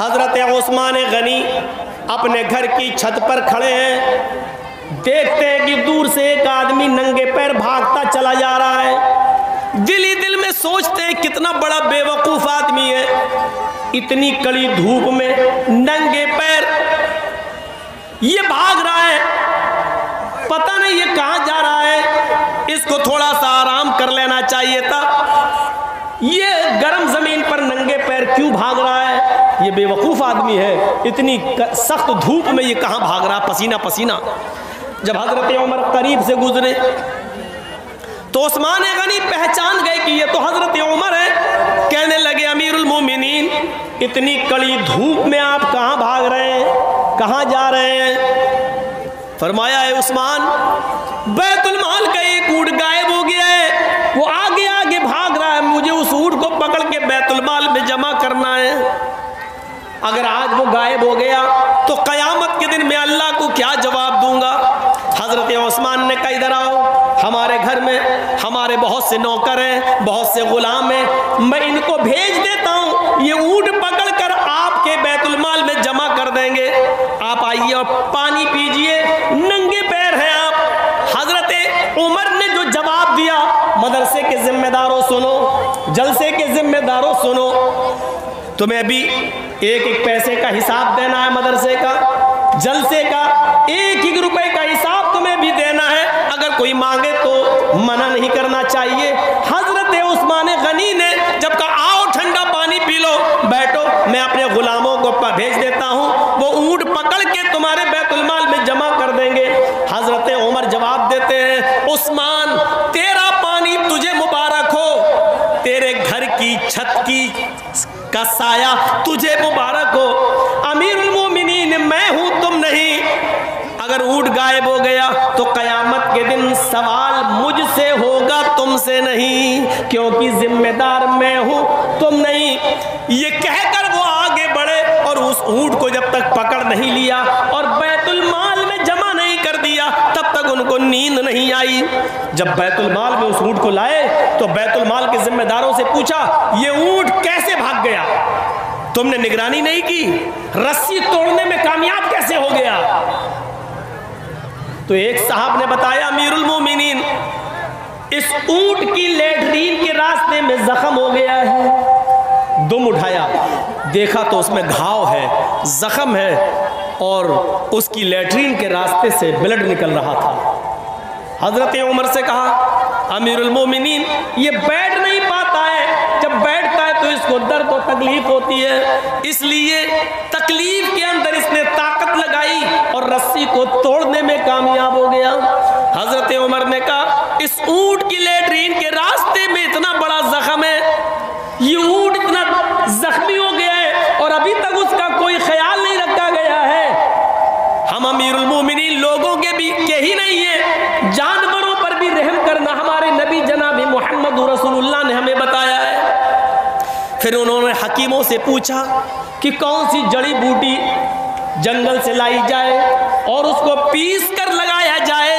हजरत उस्मान गनी अपने घर की छत पर खड़े हैं। देखते हैं कि दूर से एक आदमी नंगे पैर भागता चला जा रहा है। दिल ही दिल में सोचते हैं कितना बड़ा बेवकूफ आदमी है, इतनी कड़ी धूप में नंगे पैर ये भाग रहा है, पता नहीं ये कहां जा रहा है, इसको थोड़ा सा आराम कर लेना चाहिए था। ये गर्म जमीन पर नंगे पैर क्यों भाग रहा है? ये बेवकूफ आदमी है, इतनी सख्त धूप में ये कहां भाग रहा, पसीना पसीना। जब हजरत उमर करीब से गुजरे तो उस्मान गनी पहचान गए कि ये तो हजरत उमर है। कहने लगे अमीरुल मोमिनीन, इतनी कड़ी धूप में आप कहां भाग रहे हैं, कहां जा रहे हैं? फरमाया है उस्मान, बैतुल माल का एक ऊँट गायब हो गया है, वो आगे आगे भाग रहा है, मुझे उस ऊँट को पकड़ के बैतुल माल में जमा करना है। अगर आज वो गायब हो गया तो कयामत के दिन मैं अल्लाह को क्या जवाब दूंगा? हजरत उस्मान ने कहा इधर आओ, हमारे घर में हमारे बहुत से नौकर हैं, बहुत से गुलाम हैं, मैं इनको भेज देता हूँ, ये ऊँट पकड़ कर आपके बैतुल माल में जमा कर देंगे। आप आइए और पानी पीजिए, नंगे पैर हैं आप। हजरत उमर ने जो जवाब दिया, मदरसे के जिम्मेदारों सुनो, जलसे के जिम्मेदारों सुनो, तुम्हें भी एक एक पैसे का हिसाब देना है, मदरसे का, जलसे का एक एक रुपए का हिसाब तुम्हें भी देना है। अगर कोई मांगे तो मना नहीं करना चाहिए। हजरत उस्मान गनी ने जब कहा आओ ठंडा पानी पी लो, बैठो, मैं अपने गुलामों को भेज देता हूँ, वो ऊँट पकड़ के तुम्हारे बैतुल माल में जमा कर देंगे। हजरत उमर जवाब देते हैं, उस्मान तेरा पानी तुझे मुबारक हो, तेरे घर की छत की का साया तुझे मुबारक हो। अमीरुल मोमिनीन मैं हूं, तुम नहीं। अगर ऊँट गायब हो गया तो कयामत के दिन सवाल मुझसे होगा, तुमसे नहीं, क्योंकि जिम्मेदार मैं हूं, तुम नहीं। ये कहकर वो आगे बढ़े और उस ऊँट को जब तक पकड़ नहीं लिया और बैतुल माल में जमा नहीं कर दिया, तब तक उनको नींद नहीं आई। जब बैतुल माल में उस ऊँट को लाए तो बैतुल माल के जिम्मेदारों से पूछा, ये ऊँट कैसे भाग गया? तुमने निगरानी नहीं की, रस्सी तोड़ने में कामयाब कैसे हो गया? तो एक साहब ने बताया, अमीरुल मोमिनीन, इस ऊँट की लेटरीन के रास्ते में जख्म हो गया है। दुम उठाया, देखा तो उसमें घाव है, जख्म है और उसकी लेटरीन के रास्ते से ब्लड निकल रहा था। हजरत उमर से कहा, अमीरुल मोमिनीन, ये बैठ नहीं पाता है, जब बैठता है तो इसको दर्द और तकलीफ होती है, इसलिए तकलीफ के अंदर इसने ताकत लगाई और रस्सी को तोड़ने में कामयाब हो गया। हजरत उमर ने कहा, इस ऊँट की लेटरीन के रास्ते में इतना बड़ा जख्म है, ये ऊँट इतना जख्मी हो गया है और अभी तक उसका कोई ख्याल नहीं रखा गया है। हम अमीरुल मोमिनीन लोगों के भी के ही नहीं है, जानवरों पर भी रहम करना हमारे नबी जनाब मोहम्मद रसूलुल्लाह ने हमें बताया है। फिर उन्होंने हकीमों से पूछा कि कौन सी जड़ी बूटी जंगल से लाई जाए और उसको पीस कर लगाया जाए।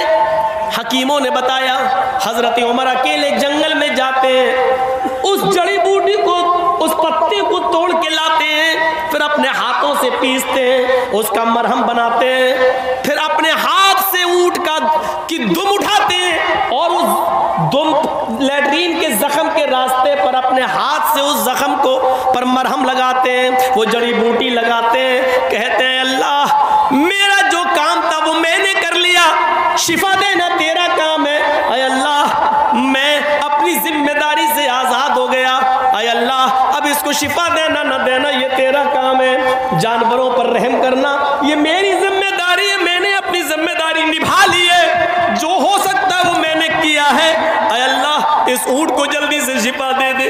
हकीमों ने बताया, हजरत उमर अकेले जंगल में जाते हैं, उस जड़ी बूटी को, उस पत्ते को तोड़ के लाते हैं, फिर अपने हाथों से पीसते हैं, उसका मरहम बनाते हैं, फिर अपने हाथ से ऊँट की दुम उठाते हैं और उस दुम लेटरीन के जख्म के रास्ते पर अपने हाथ से उस जख्म को पर मरहम लगाते हैं, वो जड़ी बूटी लगाते हैं। कहते हैं, अल्लाह मेरा जो काम था वो मैंने कर लिया, शिफा देना तेरा काम है। अय अल्लाह मैं अपनी जिम्मेदारी से आज़ाद हो गया, अय अल्लाह अब इसको शिफा देना न देना ये तेरा काम है, जानवरों पर रहम करना ये मेरी जिम्मेदारी है, मैंने अपनी जिम्मेदारी निभा ली है, जो हो सकता है वो मैंने किया है। अय अल्लाह इस ऊँट को जल्दी से शिफा दे दे।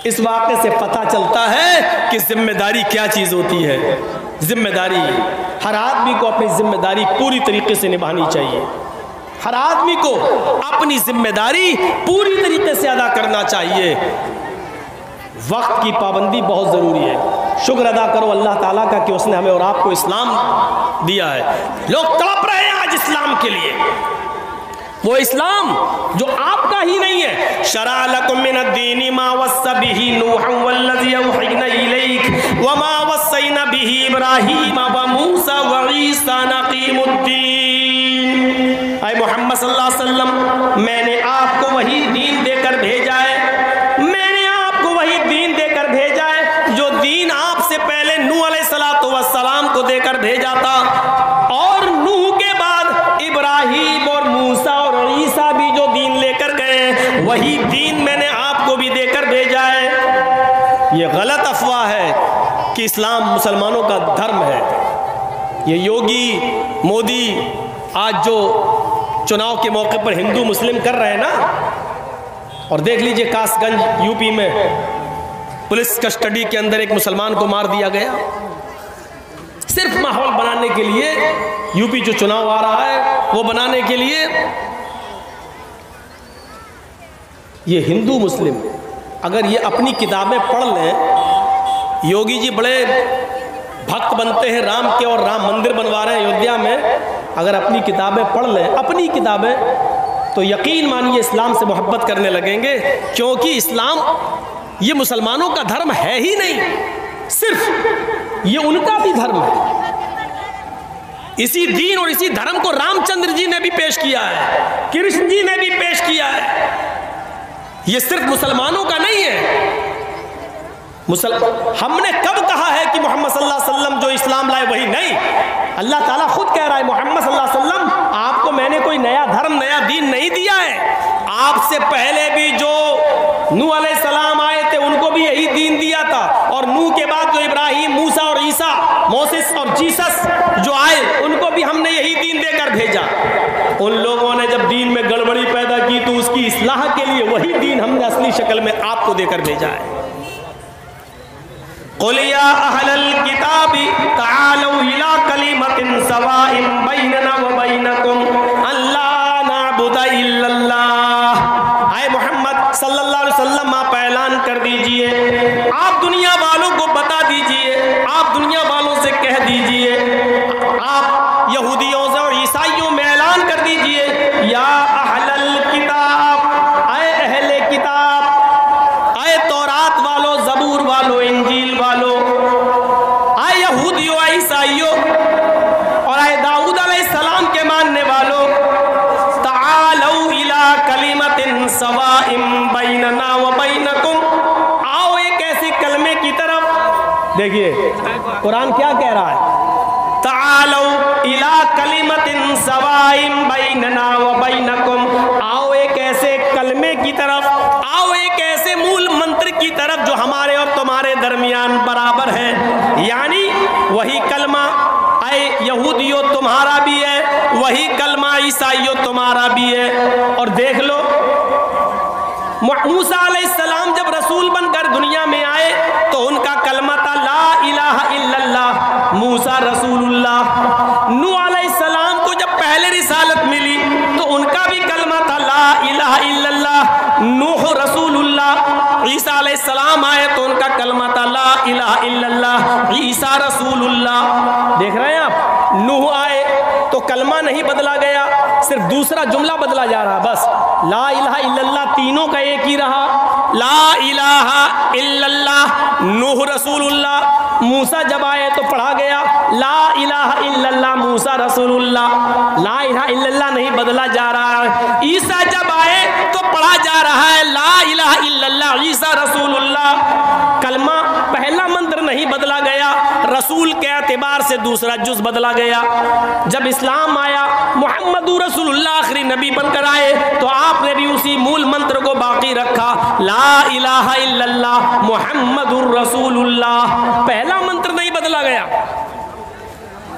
इस वाक़े से पता चलता है कि जिम्मेदारी क्या चीज़ होती है। जिम्मेदारी, हर आदमी को अपनी जिम्मेदारी पूरी तरीके से निभानी चाहिए। हर आदमी को अपनी जिम्मेदारी पूरी तरीके से अदा करना चाहिए। वक्त की पाबंदी बहुत ज़रूरी है। शुक्र अदा करो अल्लाह ताला का कि उसने हमें और आपको इस्लाम दिया है। लोग तड़प रहे हैं आज इस्लाम के लिए, वो इस्लाम जो आपका ही नहीं है। शरा लकुम मिनद्दीनि मा वस्सा बिही नूहन वल्लज़ी औहयना इलैक वमा वस्सैना बिही इब्राहीम व मूसा व ईसा नक़ीमुद्दीन। ऐ मोहम्मद सल्लल्लाहु अलैहि वसल्लम, मैंने आपको वही दीन देकर भेजा है, मैंने आपको वही दीन देकर भेजा है जो दीन आपसे पहले नूह अलैहिस्सलातु वस्सलाम को देकर भेजा था, और नूह के बाद इब्राहीम और मूसा और ईसा भी जो दीन लेकर गए वही दीन मैंने आपको भी देकर भेजा है। ये गलत अफवाह है कि इस्लाम मुसलमानों का धर्म है। ये योगी मोदी आज जो चुनाव के मौके पर हिंदू मुस्लिम कर रहे हैं ना, और देख लीजिए कासगंज यूपी में पुलिस कस्टडी के अंदर एक मुसलमान को मार दिया गया, सिर्फ माहौल बनाने के लिए। यूपी जो चुनाव आ रहा है वो बनाने के लिए। ये हिंदू मुस्लिम अगर ये अपनी किताबें पढ़ लें, योगी जी बड़े भक्त बनते हैं राम के और राम मंदिर बनवा रहे हैं अयोध्या में, अगर अपनी किताबें पढ़ लें, अपनी किताबें, तो यकीन मानिए इस्लाम से मोहब्बत करने लगेंगे, क्योंकि इस्लाम ये मुसलमानों का धर्म है ही नहीं, सिर्फ ये उनका भी धर्म है। इसी दीन और इसी धर्म को रामचंद्र जी ने भी पेश किया है, कृष्ण जी ने भी पेश किया है। ये सिर्फ मुसलमानों का नहीं है। हमने कब कहा है कि मोहम्मद सल्लल्लाहु अलैहि वसल्लम जो इस्लाम लाए वही नहीं? अल्लाह ताला खुद कह रहा है, मोहम्मद सल्लल्लाहु अलैहि वसल्लम आपको मैंने कोई नया धर्म नया दीन नहीं दिया है। आपसे पहले भी जो नूह अलैहिस्सलाम आए थे उनको भी यही दीन दिया था, और नूह के बाद जो इब्राहीम, मूसा और ईसा, मोसेस और जीसस जो आए उनको भी हमने यही दीन देकर भेजा। उन लोगों ने जब दीन में गड़बड़ी पैदा की तो उसकी इस्लाह के लिए वही दीन हमने असली शक्ल में आपको देकर भेजा है। क़ुल या अहलल किताबी तआलू इला कलिमतिन सवाइन बैनना व बैनकुम अल्ला नअबुदा इल्लल्लाह। आए मोहम्मद सल्लल्लाहु अलैहि वसल्लम आप ऐलान कर दीजिए, आप दुनिया वालों को बता दीजिए, आप दुनिया वालों से कह दीजिए, आप यहूदियों से और ईसाइयों में ऐलान कर दीजिए, या अहलल किताब, आए अहले किताब, आए तौरात वालों, ज़बूर वालों, इंजील वालों, आए यहूदियों, आए ईसाइयों और आए दाऊद अलैहिस्सलाम के मानने वालों, तआलू इला कलिमतिन सवाइम बैनना व बैनकुम, आओ एक ऐसे कलमे की तरफ। देखिए कुरान क्या कह रहा है, तआलू इला कलिमतिन सवाइम बैनना व बैनकुम, आओ एक ऐसे कलमे की तरफ, आओ एक ऐसे मूल मंत्र की तरफ जो हमारे और तुम्हारे दरमियान बराबर है। यानी वही कलमा आए यहूदियों तुम्हारा भी है, वही कलमा ईसाइयों तुम्हारा भी है। और देख लो मूसा अलैहिस्सलाम जब रसूल बनकर दुनिया में आए तो उनका कलमा था ला इलाहा इल्लल्लाह, मूसा रसूलुल्लाह। नूह अलैहिस्सलाम को जब पहले रिसालत मिली तो उनका भी कलमा था ला इलाहा इल्लल्लाह, नूह रसूलुल्लाह। ईसा अलैहिस्सलाम आए तो उनका कलमा था ला इलाहा इल्लल्लाह, ईसा रसूलुल्लाह। देख रहे हैं आप, नूह आए तो कलमा नहीं बदला गया, सिर्फ दूसरा जुमला बदला जा रहा, बस ला इलाहा इल्लल्लाह तीनों का एक ही रहा, ला इलाहा इल्लल्लाह नूह रसूलुल्लाह। मूसा जब आए तो पढ़ा गया ला इलाहा इल्लल्लाह मूसा रसूलुल्लाह, ला इलाहा इल्लल्लाह नहीं बदला जा रहा है। ईसा जब आए तो पढ़ा जा रहा है ला इलाहा इल्लल्लाह ईसा रसूलुल्लाह। कलमा पहला मंत्र नहीं बदला गया, रसूल के एतबार से दूसरा जुज बदला गया। जब इस्लाम आया, मुहम्मदुर रसूलुल्लाह आखिरी नबी बनकर आए तो आपने भी उसी मूल मंत्र को बाकी रखा, ला इलाहा इल्लल्लाह मुहम्मदुर रसूलुल्लाह। पहला मंत्र नहीं बदला गया।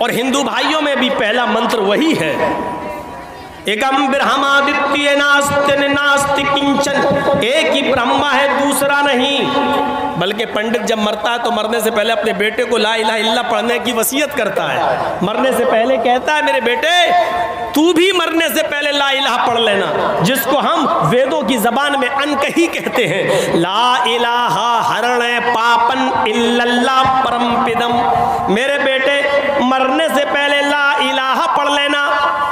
और हिंदू भाइयों में भी पहला मंत्र वही है, एकम ब्रह्मादित्य नास्ति नास्ति किंचन, एक ही ब्रह्मा है दूसरा नहीं। बल्कि पंडित जब मरता है तो मरने से पहले अपने बेटे को ला इलाहा इल्लल्लाह पढ़ने की वसीयत करता है। मरने से पहले कहता है मेरे बेटे तू भी मरने से पहले ला इलाहा पढ़ लेना, जिसको हम वेदों की जबान में अनकही कहते हैं। ला इलाहा हरणे पापन इल्लल्लाह परमपिदम। मेरे बेटे मरने से पहले ला इलाहा पढ़ लेना,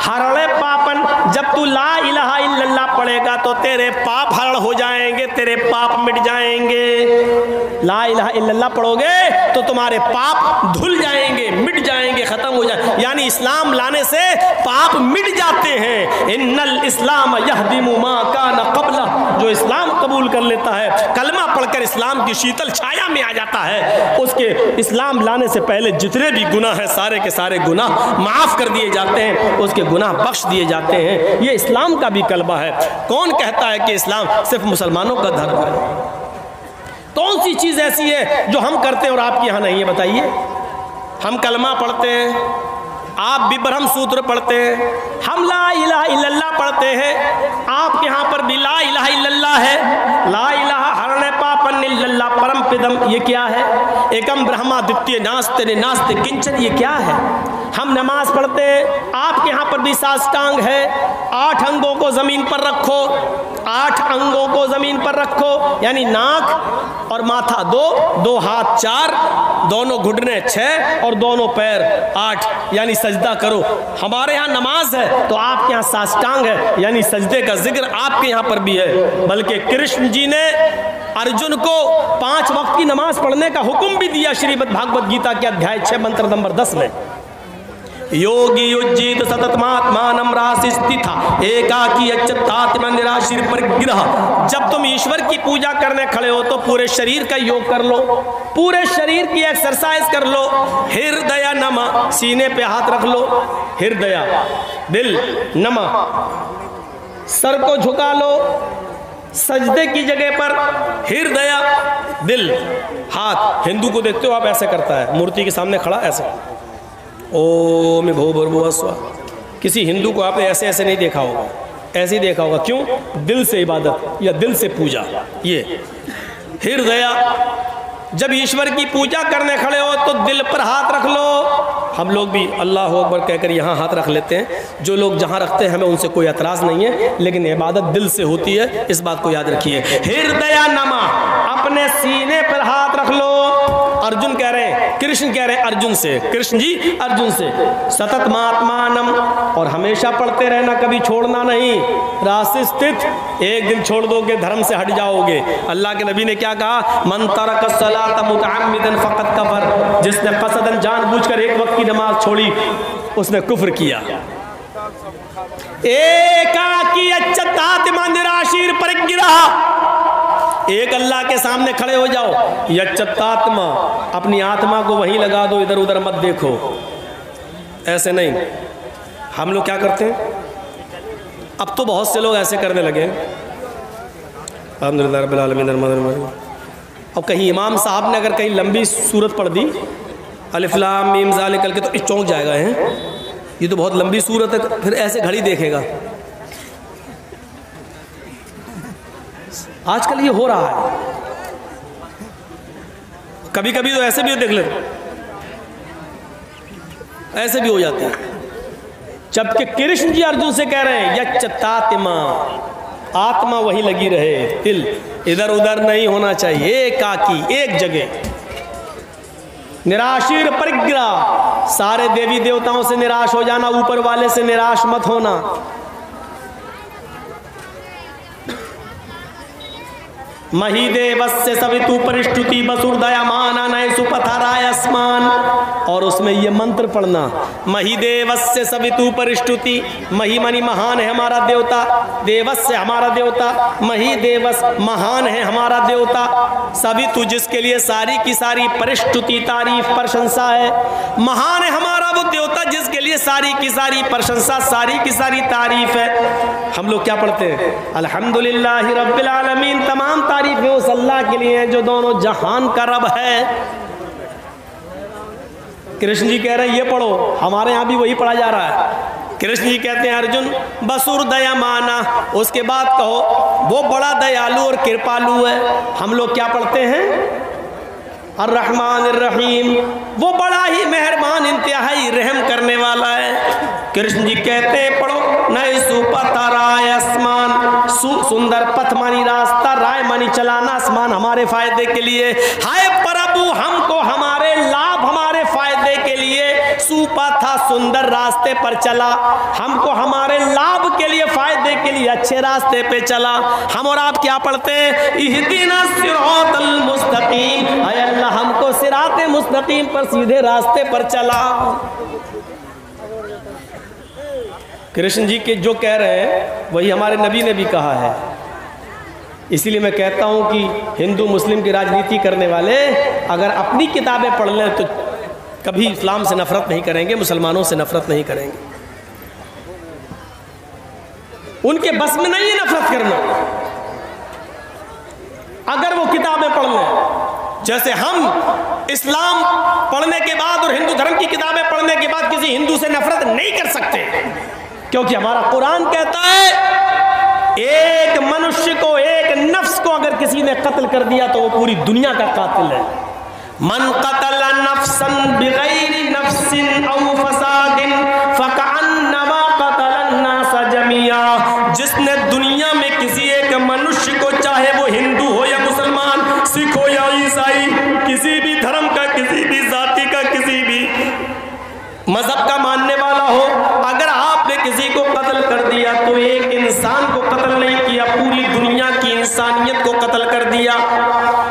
हरणे पापन। जब तू ला इलाहा इल्लल्लाह पढ़ेगा तो तेरे पाप हरण हो जाएंगे, तेरे पाप मिट जाएंगे। ला इलाहा इल्लल्लाह पढ़ोगे तो तुम्हारे पाप धुल जाएंगे, मिट जाएंगे, खत्म हो जाए। यानी इस्लाम लाने से पाप मिट जाते हैं। इन्नल इस्लाम यहदिमु मा काना क़ब्ला, जो इस्लाम कबूल कर लेता है, कलमा पढ़कर इस्लाम की शीतल छाया में आ जाता है, उसके इस्लाम लाने से पहले जितने भी गुनाह हैं सारे के सारे गुनाह माफ़ कर दिए जाते हैं, उसके गुनाह बख्श दिए जाते हैं। ये इस्लाम का भी कलमा है। कौन कहता है कि इस्लाम सिर्फ मुसलमानों का धर्म है? कौन सी चीज़ ऐसी है जो हम करते हैं और आपके यहाँ नहीं है? बताइए। हम कलमा पढ़ते हैं, आप भी ब्रह्म सूत्र पढ़ते हैं, हम ला इलाहा इल्लल्लाह पढ़ते हैं, आपके यहाँ पर भी ला इलाहा इल्लल्लाह है। ला इलाहा हरणे पापन इल्लल्लाह परम पिदम, ये क्या है? एकम ब्रह्मा द्वितीय नास्ते नास्ते किंचन, ये क्या है? हम नमाज पढ़ते हैं, आपके यहाँ पर भी साष्टांग है। 8 अंगों को ज़मीन पर रखो, 8 अंगों को ज़मीन पर रखो, यानी नाक और माथा 2, 2 हाथ 4, दोनों घुटने 6 और दोनों पैर 8, यानी सजदा करो। हमारे यहाँ नमाज है तो आपके यहाँ साष्टांग है, यानी सजदे का जिक्र आपके यहाँ पर भी है। बल्कि कृष्ण जी ने अर्जुन को 5 वक्त की नमाज पढ़ने का हुक्म भी दिया श्रीमद् भागवत गीता के अध्याय 6 मंत्र नंबर 10 में। योगी युज्जित सततमात्मानं रासिस्थिता एकाकी अच्युतात्मा निराशीर परिग्रह। जब तुम ईश्वर की पूजा करने खड़े हो तो पूरे शरीर का योग कर लो, पूरे शरीर की एक्सरसाइज कर लो। हृदय नमः, सीने पे हाथ रख लो, हृदय दिल नमः, सर को झुका लो, सजदे की जगह पर हृदय दिल हाथ। हिंदू को देखते हो आप, ऐसे करता है, मूर्ति के सामने खड़ा ऐसे, ओम भूर्भुवः स्वः। किसी हिंदू को आपने ऐसे ऐसे नहीं देखा होगा, ऐसे ही देखा होगा। क्यों? दिल से इबादत या दिल से पूजा। ये हृदय, जब ईश्वर की पूजा करने खड़े हो तो दिल पर हाथ रख लो। हम लोग भी अल्लाह अकबर कहकर यहाँ हाथ रख लेते हैं। जो लोग जहाँ रखते हैं हमें उनसे कोई एतराज़ नहीं है, लेकिन इबादत दिल से होती है, इस बात को याद रखिए। हृदय नमः, अपने सीने पर हाथ रख लो। अर्जुन कह रहे हैं, कृष्ण कह रहे हैं अर्जुन से, कृष्ण जी अर्जुन से, सतत महात्मानम, और हमेशा पढ़ते रहना, कभी छोड़ना नहीं। राशि स्थित, एक दिन छोड़ दोगे धर्म से हट जाओगे। अल्लाह के नबी ने क्या कहा? मन तरक सलात मुतअम्मिदन फक़द कफ़र, जिसने कसदन जानबूझकर एक वक्त की नमाज छोड़ी उसने कुफ्र किया। एकाकी अच्युतात्मा निराशीर परिग्रह, एक अल्लाह के सामने खड़े हो जाओ, यच्चतात्मा, अपनी आत्मा को वहीं लगा दो, इधर उधर मत देखो। ऐसे नहीं। हम लोग क्या करते हैं? अब तो बहुत से लोग ऐसे करने लगे। अल्हम्दुलिल्लाह रब्बिल आलमीन। अब कहीं इमाम साहब ने अगर कहीं लंबी सूरत पढ़ दी, अलिफ लाम मीम ज़ालिकल के, तो चौंक जाएगा, है ये तो बहुत लंबी सूरत है, फिर ऐसे घड़ी देखेगा। आजकल ये हो रहा है। कभी कभी तो ऐसे भी देख ले, ऐसे भी हो जाते हैं। जबकि कृष्ण जी अर्जुन से कह रहे हैं यच्चतात्मा, आत्मा वहीं लगी रहे, दिल इधर उधर नहीं होना चाहिए, एकाकी एक जगह। निराशीर परिग्रह, सारे देवी देवताओं से निराश हो जाना, ऊपर वाले से निराश मत होना। महीदेवस्य सवितु परिष्टुति वसुर्दयमाना नय सुपथराय अस्मान, और उसमें ये मंत्र पढ़ना, महीदेवस्य सवितु परिष्टुति, मही मनी महान है हमारा देवता, देवस्य हमारा देवता, महीदेवस महान है हमारा देवता, सवितु जिसके लिए सारी की सारी परिष्टुति तारीफ प्रशंसा है, महान है हमारा वो देवता जिसके लिए सारी की सारी प्रशंसा, सारी की सारी तारीफ है। हम लोग क्या पढ़ते हैं? अल्हम्दुलिल्लाहि रब्बिल आलमीन, तमाम तारीफें उस अल्लाह के लिए हैं जो दोनों जहान का रब है। कृष्ण जी कह रहे हैं ये पढ़ो, हमारे यहाँ भी वही पढ़ा जा रहा है। कृष्ण जी कहते हैं अर्जुन बसुर दयामाना, उसके बाद कहो वो बड़ा दयालु और कृपालु है। हम लोग क्या पढ़ते हैं? अर्रहमान अर्रहीम, वो बड़ा ही मेहरबान इंतहाई रहम करने वाला है। कृष्ण जी कहते हैं पढ़ो नए सुपथ राय आसमान, सुंदर पथ मानी रास्ता, राय मानी चलाना, आसमान हमारे फायदे के लिए। हाय प्रभु हमको हमारे लाभ, हमारे फायदे के लिए सुपथा सुंदर रास्ते पर चला, हमको हमारे लाभ के लिए, फायदे के लिए अच्छे रास्ते पे चला। हम और आप क्या पढ़ते हैं? इहदिना सिरातल मुस्तकीम, ऐ अल्लाह हमको सिराते मुस्तकीम पर, सीधे रास्ते पर चला। कृष्ण जी के जो कह रहे हैं वही हमारे नबी ने भी कहा है। इसीलिए मैं कहता हूं कि हिंदू मुस्लिम की राजनीति करने वाले अगर अपनी किताबें पढ़ लें तो कभी इस्लाम से नफरत नहीं करेंगे, मुसलमानों से नफरत नहीं करेंगे। उनके बस में नहीं है नफरत करना, अगर वो किताबें पढ़ लें। जैसे हम इस्लाम पढ़ने के बाद और हिंदू धर्म की किताबें पढ़ने के बाद किसी हिंदू से नफरत नहीं कर सकते, क्योंकि हमारा कुरान कहता है एक मनुष्य को, एक नफ्स को अगर किसी ने कत्ल कर दिया तो वो पूरी दुनिया का कातिल है। मन कतल नफ्सन बिगैरि नफ्सिन औ फसादिन फकअन्नमा कतलन नास जमिया, जिसने दुनिया में किसी एक मनुष्य को, चाहे वो हिंदू हो या मुसलमान, सिख हो या ईसाई, किसी भी धर्म का, किसी भी जाति का, किसी भी मजहब का मानने वाला हो, अगर आपने किसी को कत्ल कर दिया तो एक इंसान को कत्ल नहीं किया, पूरी दुनिया की इंसानियत को कत्ल कर दिया,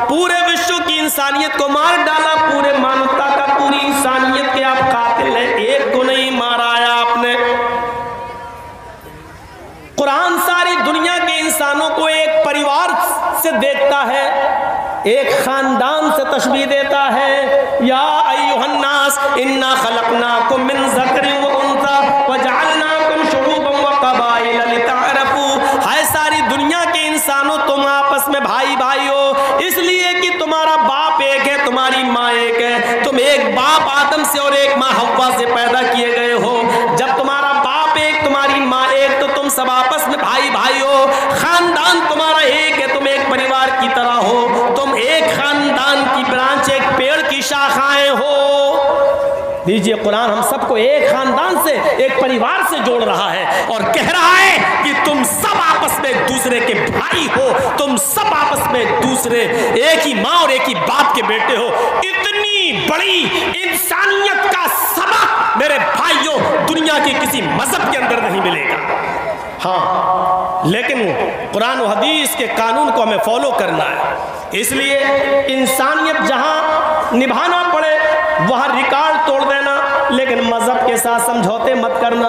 पूरे विश्व की इंसानियत को मार डाला, पूरे मानवता का, पूरी इंसानियत के आप कातिल हैं, एक को नहीं मारा है आपने। कुरान सारी दुनिया के इंसानों को एक परिवार से देखता है, एक खानदान से तशबीह देता है। या अय्युहन्नास इन्ना खलकनाकुम मिन ज़करिन व उन्सा व जअलनाकुम शुऊबन व क़बाइल लितअरफू, हाय सारी दुनिया के इंसानों तुम आपस में भाई भाई हो, इसलिए कि तुम्हारा बाप एक है, तुम्हारी माँ एक है, तुम एक बाप आदम से और एक माँ हव्वा से पैदा किए गए हो। जब तुम्हारा बाप एक, तुम्हारी माँ एक, तो तुम सब आपस में भाई भाई हो, खानदान तुम्हारा एक है, तुम एक परिवार की तरह हो, तुम एक खानदान की ब्रांच, एक पेड़ की शाखाएं हो। दीजिए, कुरान हम सबको एक खानदान से, एक परिवार से जोड़ रहा है और कह रहा है कि तुम सब आपस में एक दूसरे के भाई हो, तुम सब आपस में एक दूसरे, एक ही माँ और एक ही बाप के बेटे हो। इतनी बड़ी इंसानियत का सबक मेरे भाइयों दुनिया के किसी मजहब के अंदर नहीं मिलेगा। हाँ, लेकिन कुरान और हदीस के कानून को हमें फॉलो करना है, इसलिए इंसानियत जहां निभाना पड़े वहां रिकॉर्ड तोड़ देना, लेकिन मजहब के साथ समझौते मत करना।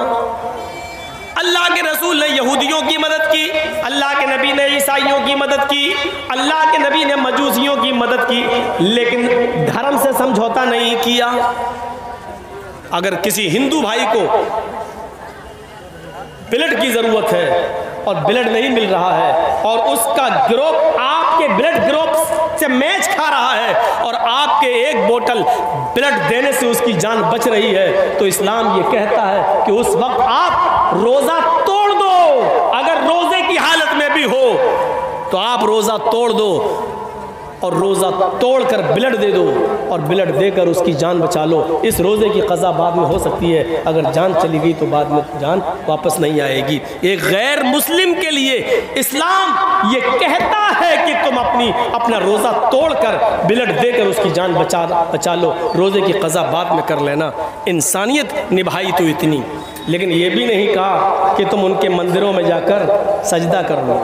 अल्लाह के रसूल ने यहूदियों की मदद की, अल्लाह के नबी ने ईसाइयों की मदद की, अल्लाह के नबी ने मजूसियों की मदद की, लेकिन धर्म से समझौता नहीं किया। अगर किसी हिंदू भाई को ब्लड की जरूरत है और ब्लड नहीं मिल रहा है और उसका ग्रुप आपके ब्लड ग्रुप से मैच खा रहा है और आपके एक बोतल ब्लड देने से उसकी जान बच रही है, तो इस्लाम ये कहता है कि उस वक्त आप रोजा तोड़ दो। अगर रोजे की हालत में भी हो तो आप रोजा तोड़ दो और रोजा तोड़कर ब्लड दे दो और ब्लड देकर उसकी जान बचा लो। इस रोजे की कज़ा बाद में हो सकती है, अगर जान चली गई तो बाद में जान वापस नहीं आएगी। एक गैर मुस्लिम के लिए इस्लाम ये कहता है कि तुम अपना रोजा तोड़कर ब्लड देकर उसकी जान बचा लो, रोजे की कज़ा बाद में कर लेना। इंसानियत निभाई तो इतनी, लेकिन ये भी नहीं कहा कि तुम उनके मंदिरों में जाकर सजदा कर लो।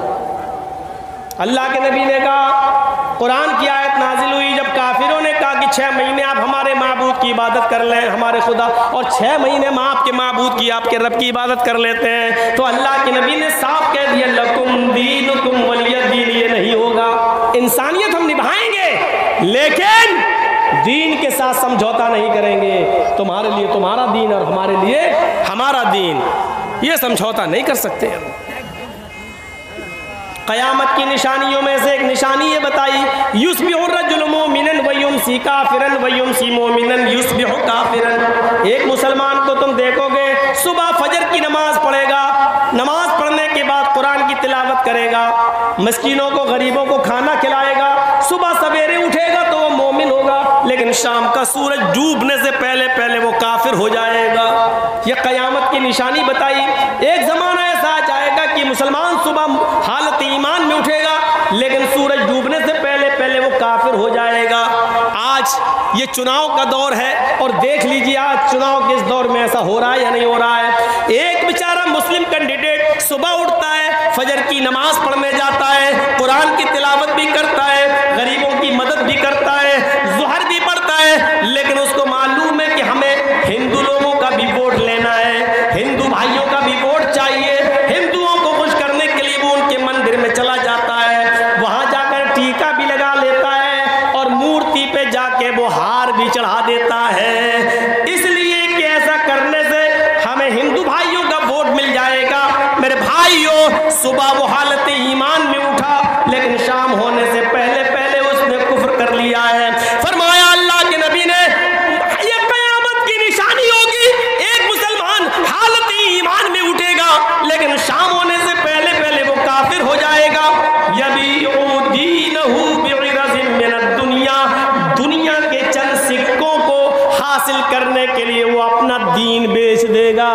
अल्लाह के नबी ने कहा, कुरान की आयत नाजिल हुई जब काफिरों ने कहा कि 6 महीने आप हमारे माबूद की इबादत कर लें, हमारे खुदा, और 6 महीने हम आपके माबूद की, आपके रब की इबादत कर लेते हैं, तो अल्लाह के नबी ने साफ कह दिया, लकुम दीनुकुम वलिय दीन, ये नहीं होगा। इंसानियत हम निभाएंगे लेकिन दीन के साथ समझौता नहीं करेंगे। तुम्हारे लिए तुम्हारा दीन और हमारे लिए हमारा दीन, ये समझौता नहीं कर सकते हम। क़यामत की निशानियों में से एक निशानी ये बताई, युस्बिहु रजुलु मुमिनन व युमसी काफिरन व युमसी मुमिनन युस्बिहु काफिरन। एक मुसलमान को तुम देखोगे सुबह फजर की नमाज पढ़ेगा, नमाज पढ़ने के बाद कुरान की तिलावत करेगा, मस्कीनों को, गरीबों को खाना खिलाएगा, सुबह सवेरे उठेगा तो वो मोमिन होगा, लेकिन शाम का सूरज डूबने से पहले पहले वो काफिर हो जाएगा। ये क़यामत की निशानी बताई। एक ज़माना ऐसा जाएगा कि मुसलमान सुबह हालत ईमान में उठेगा, लेकिन सूरज डूबने से पहले पहले वो काफिर हो जाएगा। आज आज ये चुनाव का दौर है और देख लीजिए आज चुनाव के इस दौर में ऐसा हो रहा है या नहीं हो रहा है। एक बेचारा मुस्लिम कैंडिडेट सुबह उठता है, फजर की नमाज पढ़ने जाता है, कुरान की तिलावत भी करता है, गरीबों की मदद भी करता है, ज़ुहर भी पढ़ता है, लेकिन उसको मालूम है कि हमें हिंदू लोगों का भी वोट लेना है, हिंदू भाइयों का भी वोट चाहिए। हिंदुओं को खुश करने के लिए वो उनके मंदिर में चला जाता है, वहां जाकर टीका भी लगा लेता है और मूर्ति पे जाके वो हार भी चढ़ा देता है, इसलिए कि ऐसा करने से हमें हिंदू भाइयों का वोट मिल जाएगा। मेरे भाइयों, सुबह वो हालत ईमान में उठा, लेकिन शाम होने से पहले पहले उसने कुफ्र कर लिया है। फरमाया अल्लाह के नबी ने, ये कयामत की निशानी होगी, एक मुसलमान हालत ईमान में उठेगा, लेकिन शाम होने से पहले पहले वो काफिर हो जाएगा। दुनिया के चंद सिक्कों को हासिल करने के लिए वो अपना दीन बेच देगा,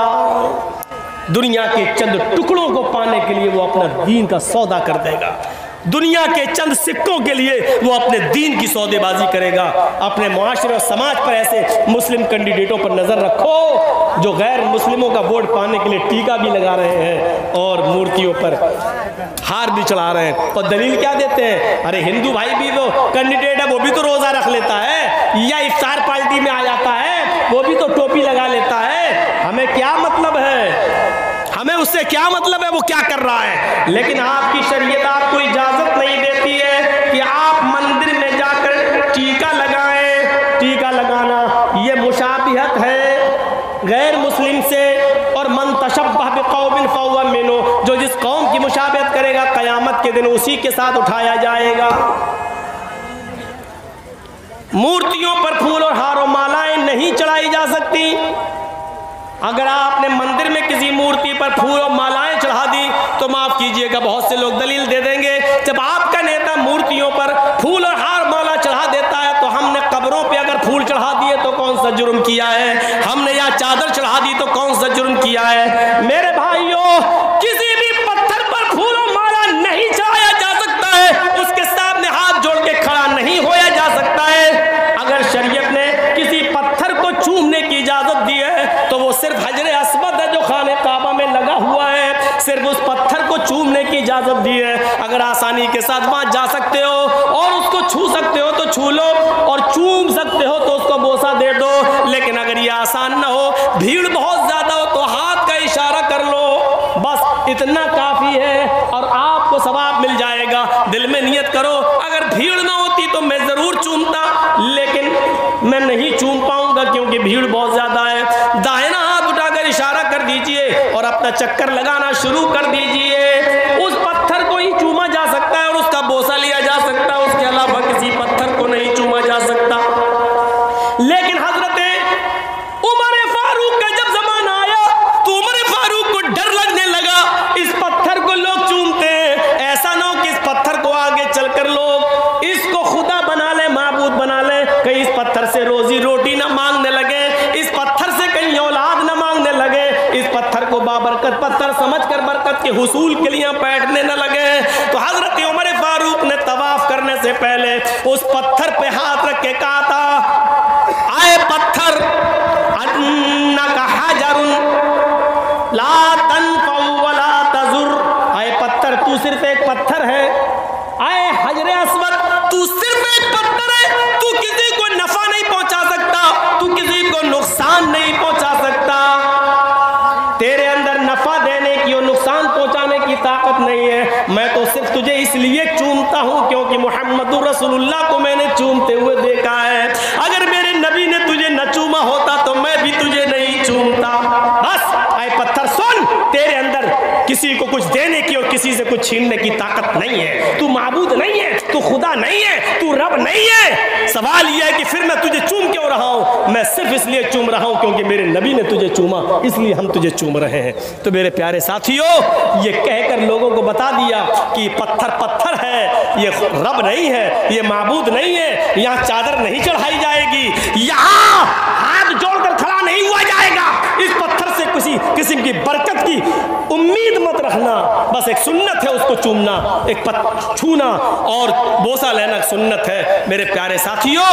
दुनिया के चंद टुकड़ों को पाने के लिए वो अपना दीन का सौदा कर देगा, दुनिया के चंद सिक्कों के लिए वो अपने दीन की सौदेबाजी करेगा। अपने मुआशरे और समाज पर ऐसे मुस्लिम कैंडिडेटों पर नजर रखो जो गैर मुस्लिमों का वोट पाने के लिए टीका भी लगा रहे हैं और मूर्तियों पर हार भी चढ़ा रहे हैं। और दलील क्या देते हैं, अरे हिंदू भाई भी तो कैंडिडेट है, वो भी तो रोजा रख लेता है या इफ्तार पार्टी में आ जाता है, वो भी तो टोपी लगा लेता है, हमें क्या मतलब है, हमें उससे क्या मतलब है वो क्या कर रहा है। लेकिन आपकी शरीयत आपको इजाजत नहीं देती है कि आप मंदिर में जाकर टीका लगाएं। टीका लगाना ये मुशाबिहत है गैर मुस्लिम से, और मन तशब्बह बिक़ौमिन फहुव मिन्हुम, जो जिस कौम की मुशाबिहत करेगा क़यामत के दिन उसी के साथ उठाया जाएगा। मूर्तियों पर फूल और हार और मालाएं नहीं चढ़ाई जा सकती। अगर आपने मंदिर में किसी मूर्ति पर फूल और मालाएं चढ़ा दी तो माफ कीजिएगा बहुत से लोग दलील दे देंगे, जब आपका नेता मूर्तियों पर फूल और हार माला चढ़ा देता है तो हमने कब्रों पे अगर फूल चढ़ा दिए तो कौन सा जुर्म किया है, हमने या चादर चढ़ा दी तो कौन सा जुर्म किया है। मेरे भाइयों, किसी भी पत्थर पर फूल और माला नहीं चढ़ाया जा सकता है, उसके सामने हाथ जोड़ के खड़ा नहीं होया जा सकता है। अगर शरीयत ने किसी पत्थर को चूमने की इजाजत दी है तो वो सिर्फ हजरे अस्वद है जो खाने काबा में लगा हुआ है, सिर्फ उस पत्थर को चूमने की इजाजत दी है। अगर आसानी के साथ वहां जा सकते हो और उसको छू सकते हो तो छू लो, और चूम सकते हो तो उसको बोसा दे दो। लेकिन अगर ये आसान ना हो, भीड़ बहुत ज्यादा हो, तो हाथ का इशारा कर लो, बस इतना काफी है और आपको सवाब मिल जाएगा। दिल में नियत करो, अगर भीड़ ना होती तो मैं जरूर चूमता, लेकिन मैं नहीं चूम पाऊंगा क्योंकि भीड़ बहुत ज्यादा है। दाहिना हाथ उठाकर इशारा कर दीजिए और अपना चक्कर लगाना शुरू कर दीजिए। उस पत्थर को ही चूमा जा सकता है और उसका बोसा लिया जा सकता है, उसके अलावा किसी पत्थर को नहीं चूमा जा सकता। लेकिन हजरत उमर फारूक का जब जमाना आया तो उमर फारूक को डर लगने लगा, इस पत्थर को लोग चूमते हैं, ऐसा ना हो कि इस पत्थर को आगे चलकर लोग इसको खुदा बना ले, माबूद बना ले, कहीं इस पत्थर से रोजी रोटी ना मांगने लगे, इस पत्थर से कहीं औलाद ना मांगने लगे, इस पत्थर को बाबरकत पत्थर समझकर बरकत के हुसूल के लिए बैठने न लगे। तो हजरत उमर फारूक ने तवाफ करने से पहले उस पत्थर पे हाथ रख के कहा था, आए पत्थर, अन्नका हजरुन ला तनफउ वला तजुर, आए पत्थर तू सिर्फ एक पत्थर है, आए हजरे अस्वद तू सिर्फ एक पत्थर है, तू किसी को नफा नहीं पहुंचा सकता, तू किसी को नुकसान नहीं पहुंचा सकता, तेरे अंदर नफा देने की और नुकसान पहुंचाने की ताकत नहीं है। मैं तो सिर्फ तुझे इसलिए चूमता हूं क्योंकि मुहम्मदुर रसूलुल्लाह को मैंने चूमते हुए देखा है। अगर मेरे नबी ने तुझे न चूमा होता तो मैं भी तुझे नहीं चूमता। बस आए पत्थर सुन, तेरे अंदर किसी को कुछ देने की और किसी से कुछ छीनने की ताकत नहीं है, तू माबूद नहीं है, तू खुदा नहीं है, तू रब नहीं है। सवाल यह है कि फिर मैं तुझे चूम क्यों रहा हूं? मैं सिर्फ इसलिए चूम रहा हूं क्योंकि मेरे नबी ने तुझे चूमा, इसलिए हम तुझे चूम रहे हैं। तो मेरे प्यारे साथियों, ये कहकर लोगों को बता दिया कि पत्थर पत्थर है, ये रब नहीं है, ये माबूद नहीं है, यहाँ चादर नहीं चढ़ाई जाएगी, यहाँ हाथ जोड़कर खड़ा नहीं हुआ जाएगा, इस पत्थर से किसी की, किसी की बरकत की उम्मीद मत रखना। बस एक सुन्नत है उसको चूमना, एक छूना और बोसा लेना सुन्नत है। मेरे प्यारे साथियों,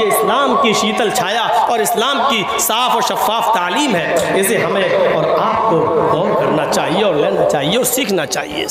ये इस्लाम की शीतल छाया और इस्लाम की साफ और शफाफ तालीम है। इसे हमें और आपको गौर करना चाहिए और लेना चाहिए और सीखना चाहिए।